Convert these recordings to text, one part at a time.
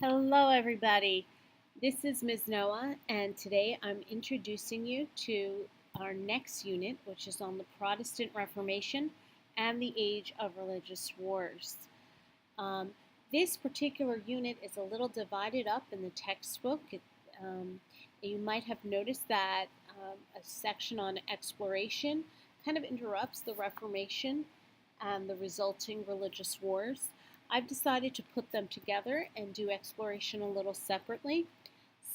Hello, everybody. This is Ms. Noah, and today I'm introducing you to our next unit, which is on the Protestant Reformation and the Age of Religious Wars. Um, this particular unit is a little divided up in the textbook. You might have noticed that a section on exploration kind of interrupts the Reformation and the resulting religious wars. I've decided to put them together and do exploration a little separately.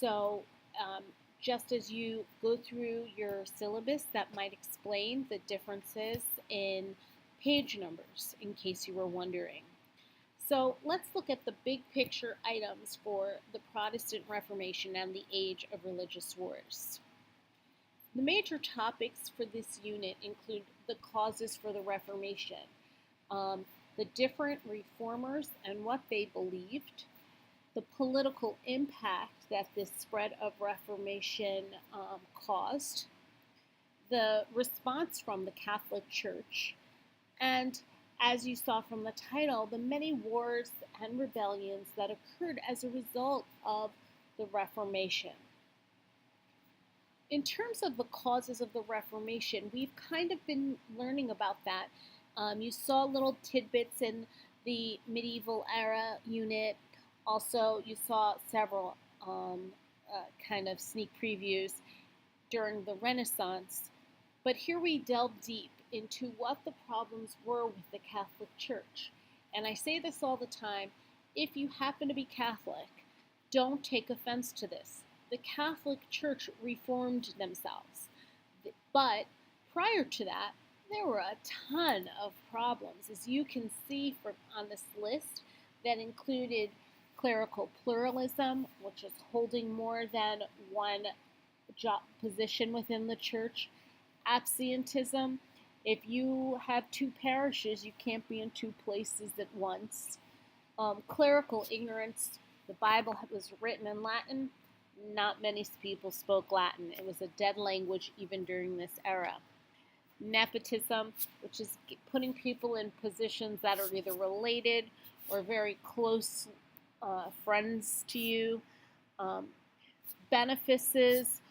So, um, just as you go through your syllabus, that might explain the differences in page numbers, in case you were wondering. So, let's look at the big picture items for the Protestant Reformation and the Age of Religious Wars. The major topics for this unit include the causes for the Reformation, the different reformers and what they believed, the political impact that this spread of Reformation caused, the response from the Catholic Church, and as you saw from the title, the many wars and rebellions that occurred as a result of the Reformation. In terms of the causes of the Reformation, we've kind of been learning about that. You saw little tidbits in the medieval era unit. Also, you saw several kind of sneak previews during the Renaissance. But here we delve deep into what the problems were with the Catholic Church. And I say this all the time, if you happen to be Catholic, don't take offense to this. The Catholic Church reformed themselves. But prior to that, there were a ton of problems, as you can see on this list, that included clerical pluralism, which is holding more than one position within the church, absenteeism. If you have two parishes, you can't be in two places at once. Clerical ignorance. The Bible was written in Latin. Not many people spoke Latin. It was a dead language even during this era. Nepotism, which is putting people in positions that are either related or very close friends to you. Benefices,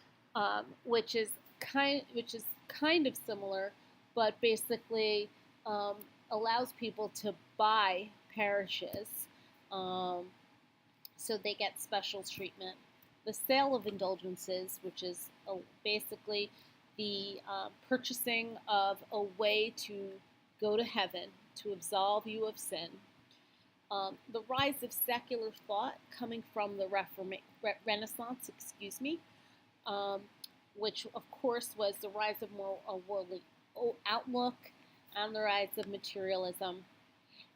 which is kind of similar, but basically allows people to buy parishes, so they get special treatment. The sale of indulgences, which is basically the purchasing of a way to go to heaven, to absolve you of sin. The rise of secular thought coming from the Renaissance, which of course was the rise of more a worldly outlook and the rise of materialism,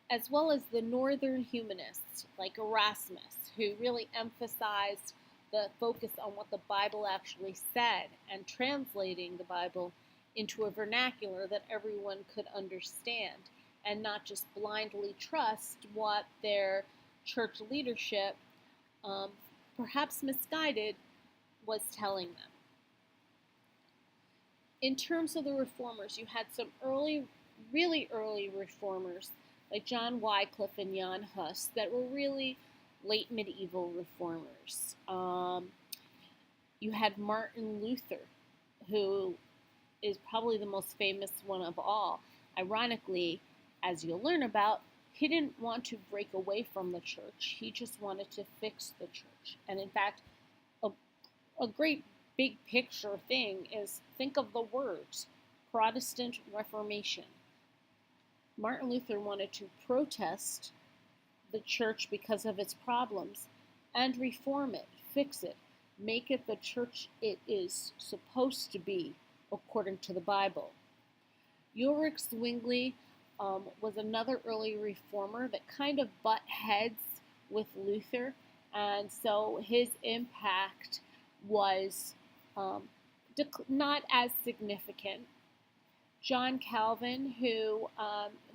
as well as the northern humanists like Erasmus, who really emphasized the focus on what the Bible actually said and translating the Bible into a vernacular that everyone could understand and not just blindly trust what their church leadership, perhaps misguided, was telling them. In terms of the reformers, you had some really early reformers like John Wycliffe and Jan Hus that were really late medieval reformers. You had Martin Luther, who is probably the most famous one of all. Ironically, as you'll learn about, he didn't want to break away from the church. He just wanted to fix the church. And in fact, a great big picture thing is think of the words Protestant Reformation. Martin Luther wanted to protest the church because of its problems and reform it, fix it, make it the church it is supposed to be according to the Bible. Ulrich Zwingli was another early reformer that kind of butt heads with Luther, and so his impact was not as significant. John Calvin,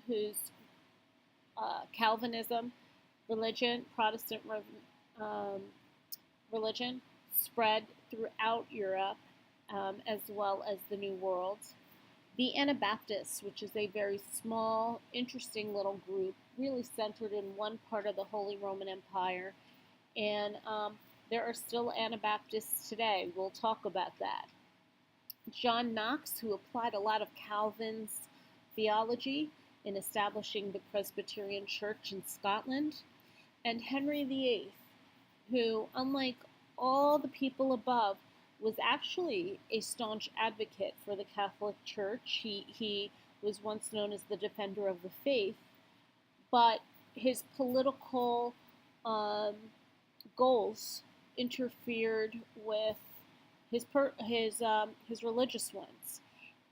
whose Calvinism Protestant religion, spread throughout Europe, as well as the New World. The Anabaptists, which is a very small, interesting little group, really centered in one part of the Holy Roman Empire, And there are still Anabaptists today. We'll talk about that. John Knox, who applied a lot of Calvin's theology in establishing the Presbyterian Church in Scotland, and Henry VIII, who, unlike all the people above, was actually a staunch advocate for the Catholic Church. He was once known as the defender of the faith, but his political um, goals interfered with his religious ones.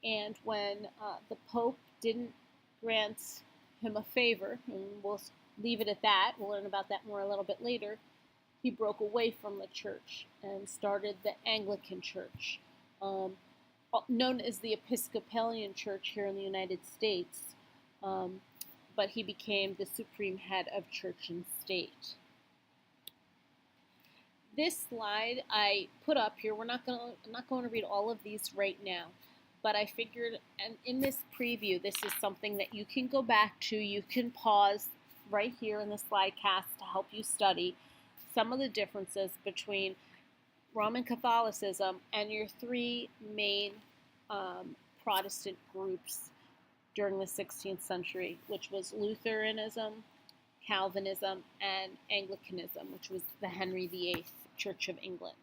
And when the Pope didn't grant him a favor, and we'll leave it at that, we'll learn about that more a little bit later, he broke away from the church and started the Anglican Church, known as the Episcopalian Church here in the United States, but he became the supreme head of church and state. This slide I put up here, I'm not going to read all of these right now, but I figured, and in this preview, this is something that you can go back to. You can pause right here in the slide cast to help you study some of the differences between Roman Catholicism and your three main Protestant groups during the 16th century, which was Lutheranism, Calvinism, and Anglicanism, which was the Henry VIII Church of England.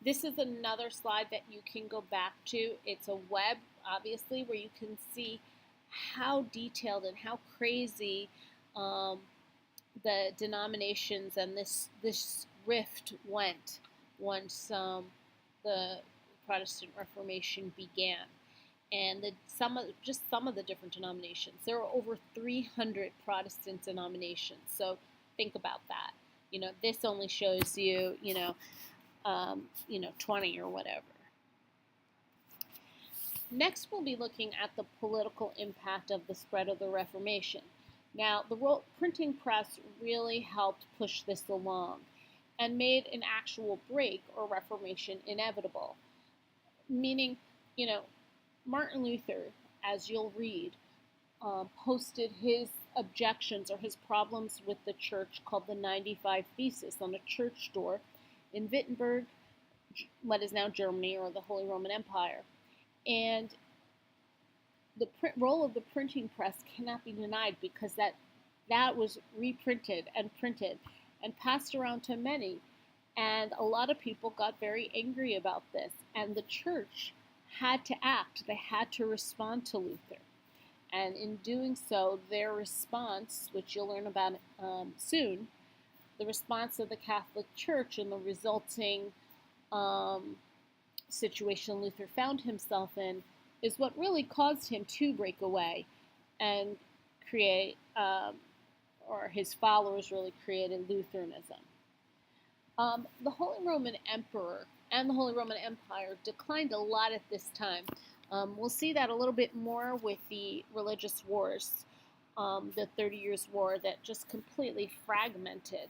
This is another slide that you can go back to. It's a web, obviously, where you can see how detailed and how crazy the denominations and this rift went once the Protestant Reformation began. And some of the different denominations. There are over 300 Protestant denominations. So think about that. This only shows you, 20 or whatever. Next, we'll be looking at the political impact of the spread of the Reformation. Now, the printing press really helped push this along and made an actual break or Reformation inevitable. Meaning, Martin Luther, as you'll read, posted his objections or his problems with the church called the 95 Thesis on a church door in Wittenberg, what is now Germany, or the Holy Roman Empire. And the role of the printing press cannot be denied, because that was reprinted and printed and passed around to many. And a lot of people got very angry about this. And the church had to act. They had to respond to Luther. And in doing so, their response, which you'll learn about soon, the response of the Catholic Church and the resulting situation Luther found himself in, is what really caused him to break away and create, or his followers really created Lutheranism. The Holy Roman Emperor and the Holy Roman Empire declined a lot at this time. We'll see that a little bit more with the religious wars, the 30 Years' War, that just completely fragmented.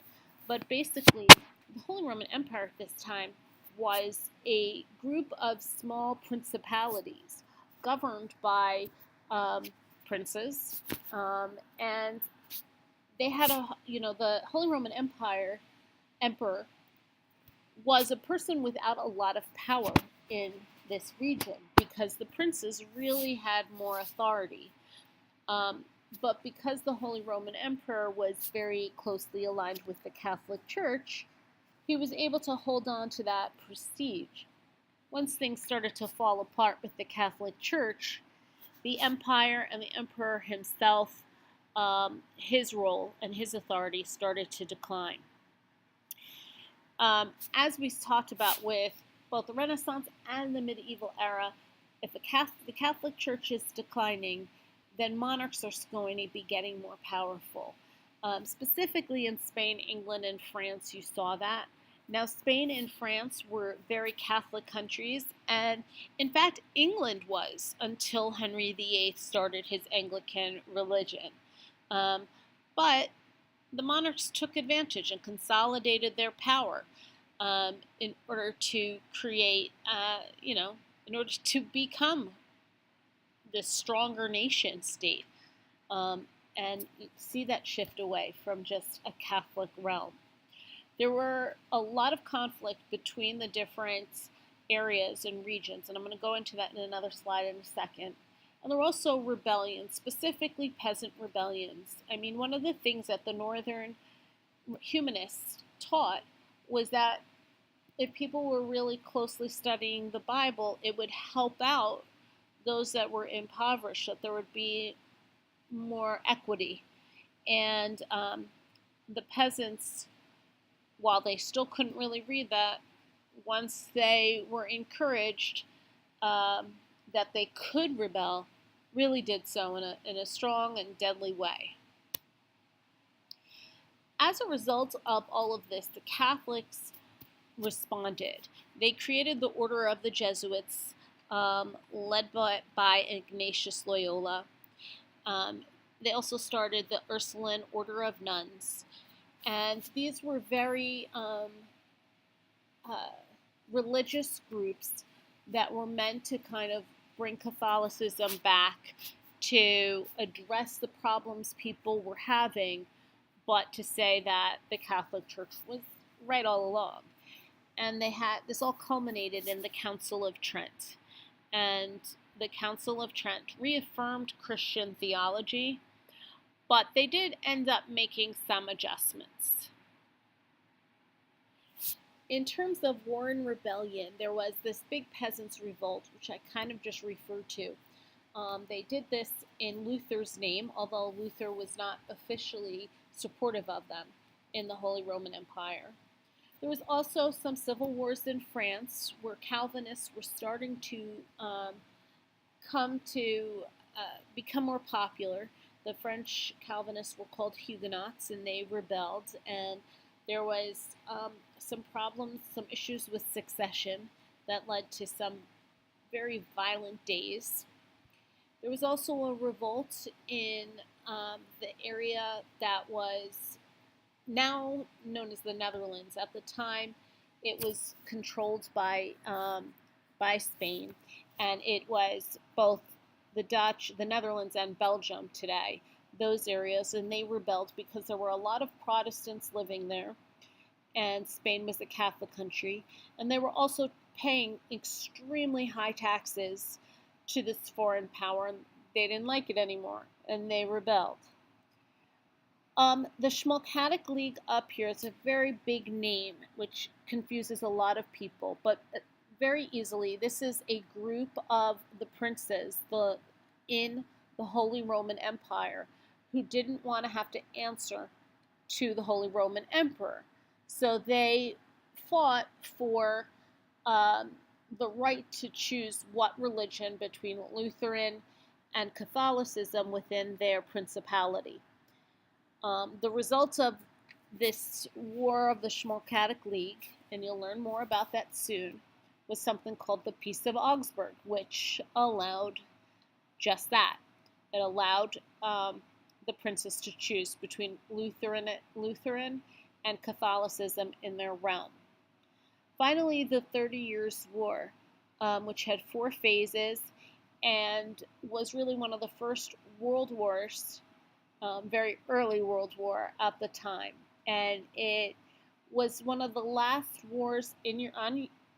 But basically, the Holy Roman Empire at this time was a group of small principalities governed by princes, and they had the Holy Roman Emperor was a person without a lot of power in this region, because the princes really had more authority. But because the Holy Roman Emperor was very closely aligned with the Catholic Church, he was able to hold on to that prestige. Once things started to fall apart with the Catholic Church, the empire and the emperor himself, his role and his authority started to decline. As we talked about with both the Renaissance and the medieval era, if the Catholic Church is declining, then monarchs are going to be getting more powerful. Specifically in Spain, England, and France, you saw that. Now, Spain and France were very Catholic countries, and in fact, England was, until Henry VIII started his Anglican religion. But the monarchs took advantage and consolidated their power in order to create, in order to become this stronger nation state. and you see that shift away from just a Catholic realm. There were a lot of conflict between the different areas and regions, and I'm going to go into that in another slide in a second. And there were also rebellions, specifically peasant rebellions. I mean, one of the things that the Northern humanists taught was that if people were really closely studying the Bible, it would help out those that were impoverished, that there would be more equity. And the peasants, while they still couldn't really read that, once they were encouraged that they could rebel, really did so in a strong and deadly way. As a result of all of this, the Catholics responded. They created the Order of the Jesuits, led by Ignatius Loyola. They also started the Ursuline Order of Nuns. And these were very religious groups that were meant to kind of bring Catholicism back, to address the problems people were having, but to say that the Catholic Church was right all along. And this all culminated in the Council of Trent. And the Council of Trent reaffirmed Christian theology, but they did end up making some adjustments. In terms of war and rebellion, there was this big peasants' revolt, which I kind of just referred to. They did this in Luther's name, although Luther was not officially supportive of them in the Holy Roman Empire. There was also some civil wars in France, where Calvinists were starting to become more popular. The French Calvinists were called Huguenots, and they rebelled, and there was some problems, some issues with succession that led to some very violent days. There was also a revolt in the area that was now known as the Netherlands. At the time, it was controlled by Spain, and it was both the Dutch, the Netherlands, and Belgium today, those areas, and they rebelled because there were a lot of Protestants living there, and Spain was a Catholic country, and they were also paying extremely high taxes to this foreign power, and they didn't like it anymore, and they rebelled. The Schmalkaldic League up here is a very big name, which confuses a lot of people, but very easily, this is a group of the princes in the Holy Roman Empire who didn't want to have to answer to the Holy Roman Emperor. So they fought for the right to choose what religion between Lutheran and Catholicism within their principality. The results of this war of the Schmalkaldic League, and you'll learn more about that soon, was something called the Peace of Augsburg, which allowed just that. It allowed the princes to choose between Lutheran and Catholicism in their realm. Finally, the 30 Years' War, which had 4 phases and was really one of the first world wars, very early World War at the time. And it was one of the last wars in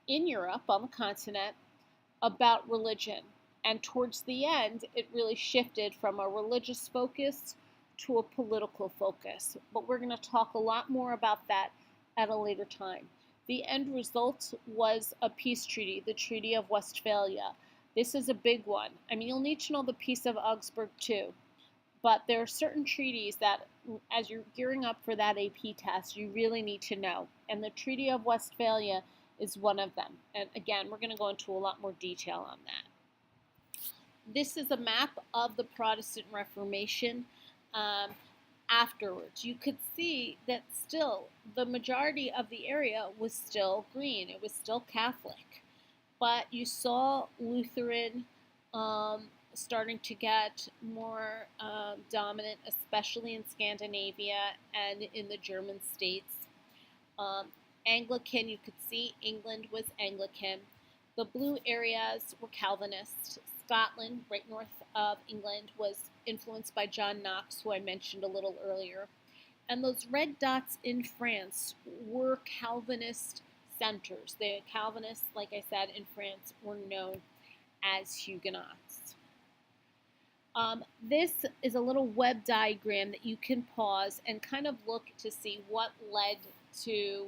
Europe, on the continent, about religion. And towards the end, it really shifted from a religious focus to a political focus. But we're going to talk a lot more about that at a later time. The end result was a peace treaty, the Treaty of Westphalia. This is a big one. I mean, you'll need to know the Peace of Augsburg too. But there are certain treaties that, as you're gearing up for that AP test, you really need to know. And the Treaty of Westphalia is one of them. And again, we're going to go into a lot more detail on that. This is a map of the Protestant Reformation afterwards. You could see that still the majority of the area was still green. It was still Catholic. But you saw Lutheran starting to get more dominant, especially in Scandinavia and in the German states. Anglican, you could see England was Anglican. The blue areas were Calvinist. Scotland, right north of England was influenced by John Knox, who I mentioned a little earlier. And those red dots in France were Calvinist centers. The Calvinists, like I said, in France were known as Huguenots. This is a little web diagram that you can pause and kind of look to see what led to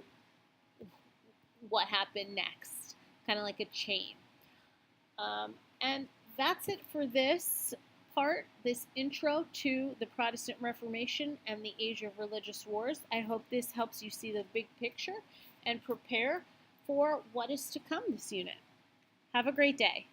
what happened next, kind of like a chain. And that's it for this part, this intro to the Protestant Reformation and the age of religious wars. I hope this helps you see the big picture and prepare for what is to come this unit. Have a great day.